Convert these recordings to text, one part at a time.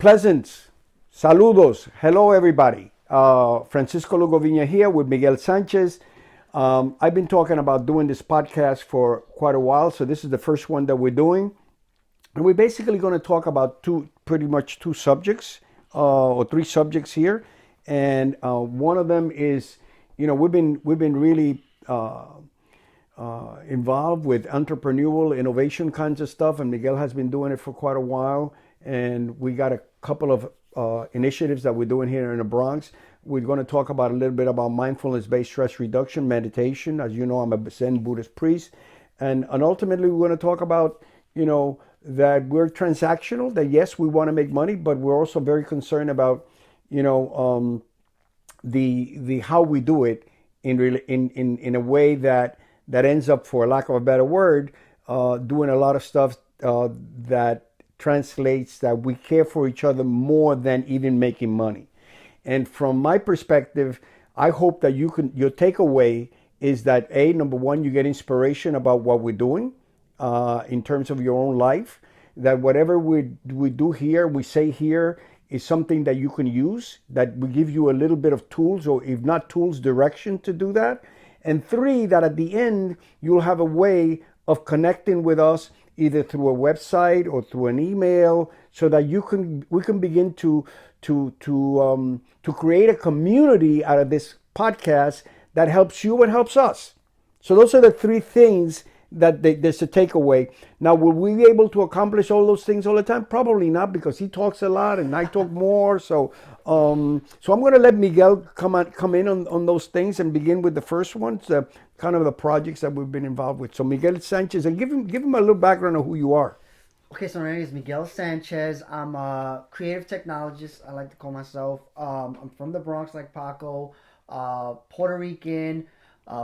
Pleasant. Saludos. Hello, everybody. Francisco Lugo Viña here with Miguel Sanchez. I've been talking about doing this podcast for quite a while, so this is the first one that we're doing. And we're basically going to talk about pretty much two subjects, or three subjects here. And one of them is, we've been really involved with entrepreneurial innovation kinds of stuff, and Miguel has been doing it for quite a while. And we got a couple of initiatives that we're doing here in the Bronx. We're going to talk about a little bit about mindfulness-based stress reduction, meditation. As you know, I'm a Zen Buddhist priest. And ultimately, we're going to talk about, that we're transactional, that yes, we want to make money, but we're also very concerned about, the how we do it in a way that ends up, for lack of a better word, doing a lot of stuff that translates that we care for each other more than even making money. And from my perspective, I hope that your takeaway is that number one, you get inspiration about what we're doing in terms of your own life, that whatever we do here, we say here, is something that you can use, that we give you a little bit of tools, or if not tools, direction to do that. And three, that at the end, you'll have a way of connecting with us either through a website or through an email, so that we can begin to create a community out of this podcast that helps you and helps us. So those are the three things that there's a takeaway. Now, will we be able to accomplish all those things all the time? Probably not, because he talks a lot and I talk more. So I'm going to let Miguel come in on those things and begin with the first one, kind of the projects that we've been involved with. So Miguel Sanchez, and give him a little background of who you are. Okay, so my name is Miguel Sanchez. I'm a creative technologist, I like to call myself. I'm from the Bronx, like Paco, Puerto Rican.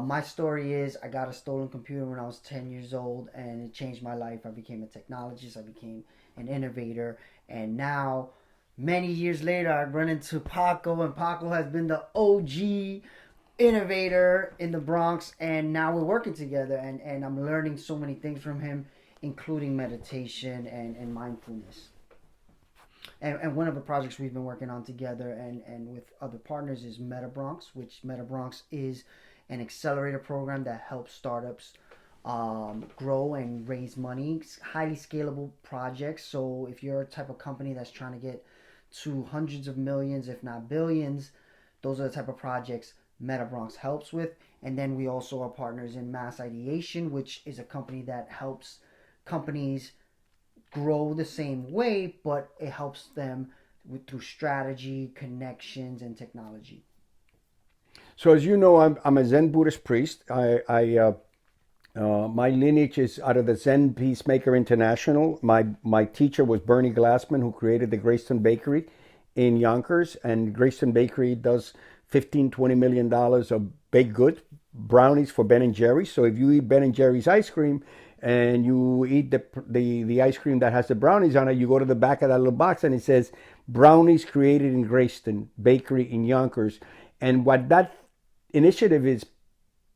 My story is I got a stolen computer when I was 10 years old, and it changed my life. I became a technologist. I became an innovator. And now, many years later, I run into Paco, and Paco has been the OG innovator in the Bronx. And now we're working together, and I'm learning so many things from him, including meditation and mindfulness. And one of the projects we've been working on together and with other partners is Meta Bronx, which Meta Bronx is an accelerator program that helps startups grow and raise money. It's highly scalable projects. So if you're a type of company that's trying to get to hundreds of millions, if not billions, those are the type of projects Meta Bronx helps with. And then we also are partners in Mass Ideation, which is a company that helps companies grow the same way, but it helps them through strategy, connections, and technology. So as you know, I'm a Zen Buddhist priest. My lineage is out of the Zen Peacemaker International. My teacher was Bernie Glassman, who created the Greyston Bakery in Yonkers. And Greyston Bakery does $15-20 million of baked goods, brownies for Ben and Jerry's. So if you eat Ben and Jerry's ice cream and you eat the ice cream that has the brownies on it, you go to the back of that little box and it says, brownies created in Greyston Bakery in Yonkers. And what that initiative is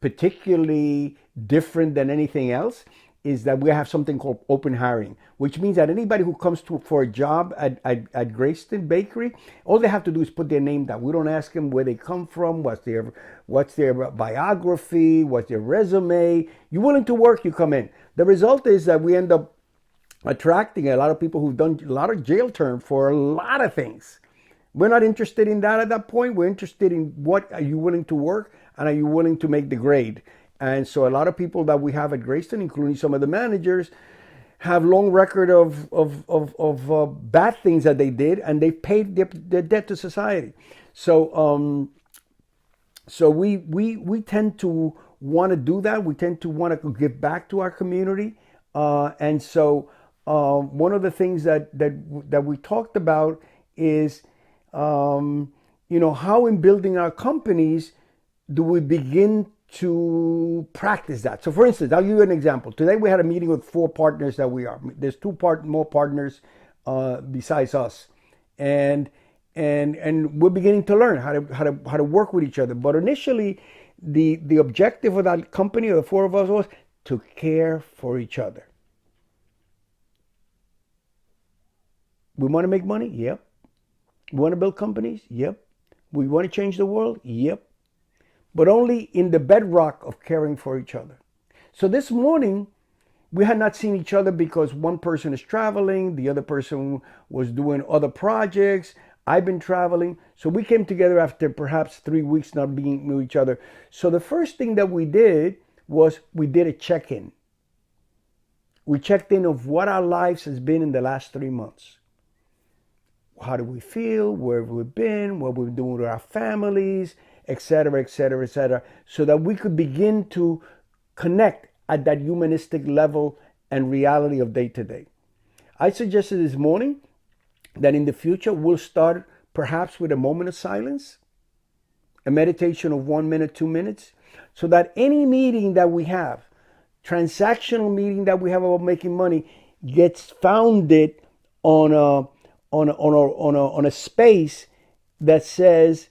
particularly different than anything else is that we have something called open hiring, which means that anybody who comes for a job at Greyston Bakery, all they have to do is put their name down. We don't ask them where they come from, what's their biography, what's their resume. You're willing to work, you come in. The result is that we end up attracting a lot of people who've done a lot of jail term for a lot of things. We're not interested in that at that point. We're interested in what are you willing to work and are you willing to make the grade. And so a lot of people that we have at Greyston, including some of the managers, have long record of bad things that they did, and they paid their debt to society. So we tend to want to do that. We tend to want to give back to our community, and so one of the things that we talked about is how in building our companies do we begin to practice that. So for instance, I'll give you an example. Today we had a meeting with 4 partners that we are. There's more partners besides us. And we're beginning to learn how to work with each other. But initially the objective of that company, or the 4 of us, was to care for each other. We want to make money? Yep. We want to build companies? Yep. We want to change the world? Yep. But only in the bedrock of caring for each other. So this morning, we had not seen each other because one person is traveling, the other person was doing other projects. I've been traveling. So we came together after perhaps 3 weeks not being with each other. So the first thing that we did was we did a check-in. We checked in of what our lives has been in the last 3 months. How do we feel? Where have we been? What we've been doing with our families, etc., etc., etc., so that we could begin to connect at that humanistic level and reality of day to day. I suggested this morning that in the future we'll start perhaps with a moment of silence, a meditation of 1 minute, 2 minutes, so that any meeting that we have, transactional meeting that we have about making money, gets founded on a space that says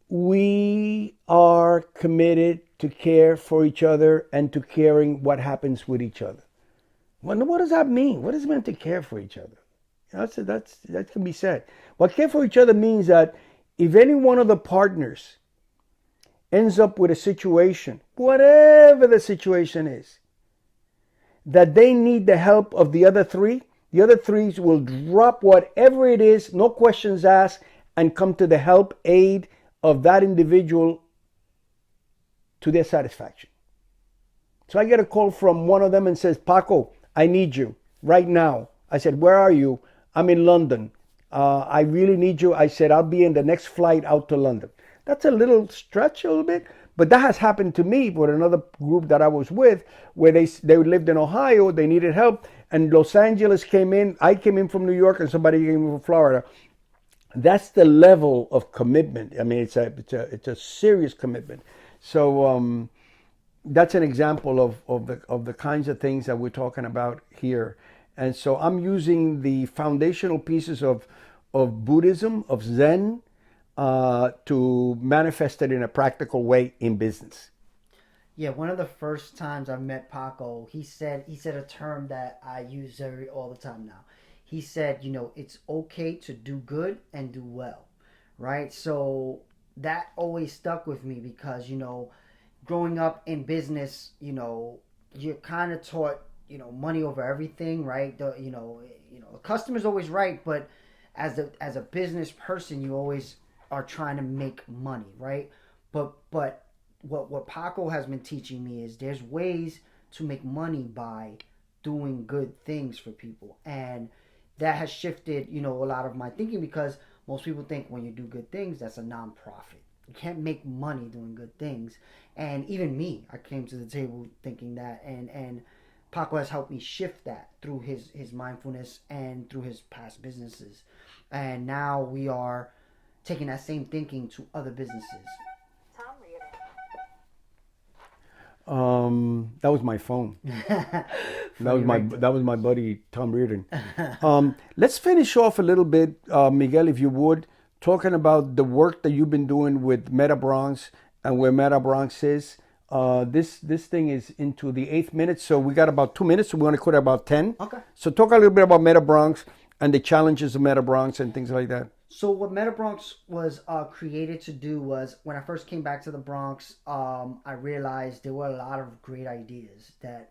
we are committed to care for each other and to caring what happens with each other. Well, what does that mean? What does it mean to care for each other? That can be said. Well, care for each other means that if any one of the partners ends up with a situation, whatever the situation is, that they need the help of the other three will drop whatever it is, no questions asked, and come to the help, aid of that individual to their satisfaction. So I get a call from one of them and says, Paco, I need you right now. I said, where are you? I'm in London. I really need you. I said, I'll be in the next flight out to London. That's a little stretch a little bit, but that has happened to me with another group that I was with where they lived in Ohio, they needed help, and Los Angeles came in. I came in from New York and somebody came in from Florida. That's the level of commitment. I mean, it's a serious commitment. So that's an example of the kinds of things that we're talking about here. And so I'm using the foundational pieces of Buddhism, of Zen, to manifest it in a practical way in business. Yeah, one of the first times I met Paco, he said a term that I use all the time now. He said, it's okay to do good and do well, right? So that always stuck with me because growing up in business, you're kind of taught, money over everything, right? The customer's always right, but as a business person, you always are trying to make money, right? But what Paco has been teaching me is there's ways to make money by doing good things for people, and that has shifted, a lot of my thinking because most people think when you do good things, that's a nonprofit. You can't make money doing good things, and even me, I came to the table thinking that, and Paco has helped me shift that through his mindfulness and through his past businesses, and now we are taking that same thinking to other businesses. That was my phone. That was my buddy Tom Reardon. Let's finish off a little bit, Miguel, if you would, talking about the work that you've been doing with Meta Bronx and where Meta Bronx is. This thing is into the 8th minute, so we got about 2 minutes. So we want to quit at about 10. Okay. So talk a little bit about Meta Bronx and the challenges of Meta Bronx and things like that. So what Meta Bronx was created to do was when I first came back to the Bronx, I realized there were a lot of great ideas that,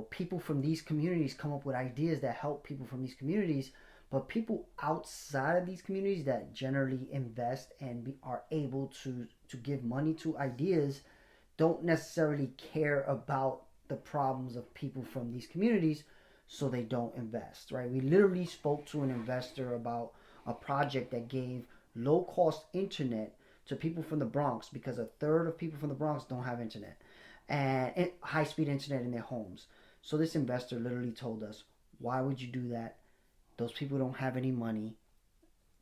people from these communities come up with ideas that help people from these communities, but people outside of these communities that generally invest and are able to give money to ideas don't necessarily care about the problems of people from these communities, so they don't invest, right? We literally spoke to an investor about a project that gave low-cost internet to people from the Bronx because a third of people from the Bronx don't have internet and high-speed internet in their homes. So this investor literally told us, why would you do that? Those people don't have any money.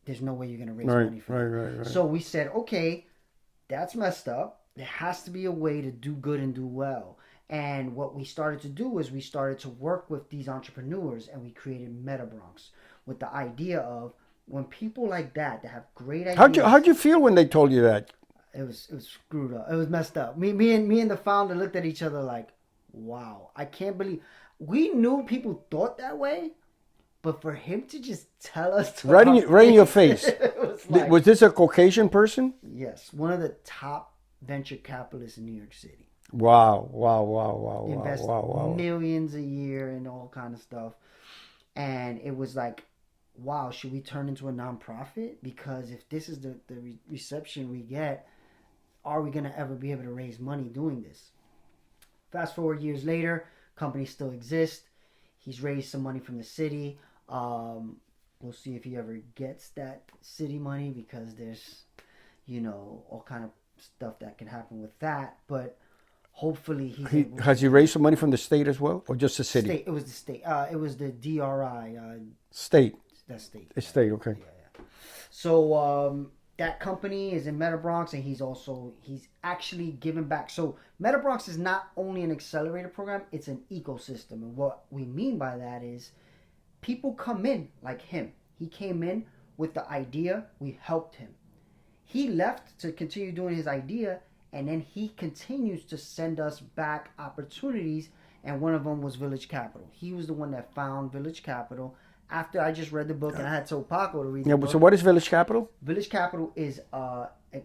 There's no way you're going to raise money for them. Right. So we said, okay, that's messed up. There has to be a way to do good and do well. And what we started to do is we started to work with these entrepreneurs, and we created Meta Bronx with the idea of when people like that have great ideas. How'd you feel when they told you that? It was screwed up. It was messed up. Me and the founder looked at each other like, wow, I can't believe we knew people thought that way, But for him to just tell us to Right in your face. it was like, Was this a Caucasian person? yes, one of the top venture capitalists in New York City. Wow, wow, wow, wow, wow, Invest wow, wow. millions a year and all kind of stuff. And it was like, wow, should we turn into a nonprofit? Because if this is the reception we get, are we going to ever be able to raise money doing this? Fast forward years later, company still exists. He's raised some money from the city. We'll see if he ever gets that city money, because there's, all kind of stuff that can happen with that. But hopefully Has he raised some money from the state as well, or just the city? State. It was the state. It was the DRI. State. That state. It's state, okay. Yeah. So that company is in Meta Bronx, and he's actually giving back. So Meta Bronx is not only an accelerator program; it's an ecosystem. And what we mean by that is, people come in like him. He came in with the idea. We helped him. He left to continue doing his idea, and then he continues to send us back opportunities. And one of them was Village Capital. He was the one that found Village Capital. After I just read the book, and I had told Paco to read the book. So what is Village Capital? Village Capital is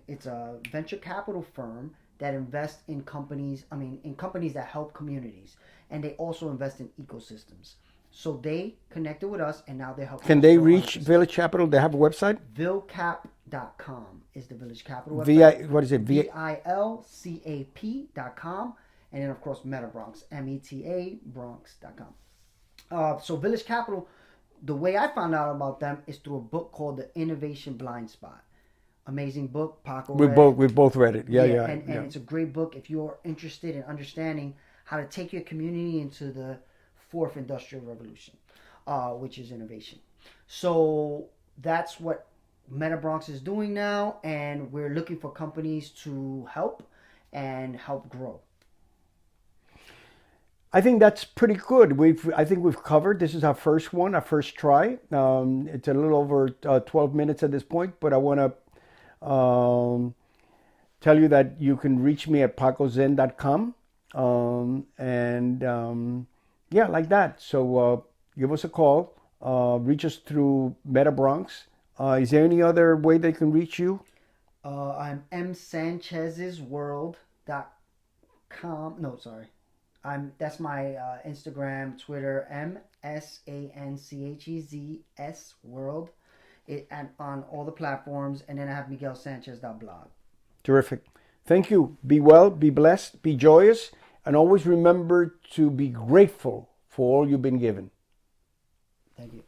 it's a venture capital firm that invests in companies. In companies that help communities, and they also invest in ecosystems. So they connected with us, and now they're helping. Can they reach Village Capital? They have a website? Vilcap.com is the Village Capital website. What is it? VILCAP.com, and then of course Meta Bronx, META Bronx.com. So Village Capital, the way I found out about them is through a book called The Innovation Blind Spot. Amazing book, Paco. We've both read it. Yeah. And it's a great book if you're interested in understanding how to take your community into the fourth industrial revolution, which is innovation. So that's what Meta Bronx is doing now, and we're looking for companies to help grow. I think that's pretty good. I think we've covered. This is our first try. It's a little over 12 minutes at this point, but I want to tell you that you can reach me at pacozen.com, yeah, like that. So give us a call. Reach us through Meta Bronx. Is there any other way they can reach you? I'm msanchezworld.com. No, sorry. That's my Instagram, Twitter, MSANCHEZS World, and on all the platforms. And then I have miguelsanchez.blog. Terrific. Thank you. Be well, be blessed, be joyous, and always remember to be grateful for all you've been given. Thank you.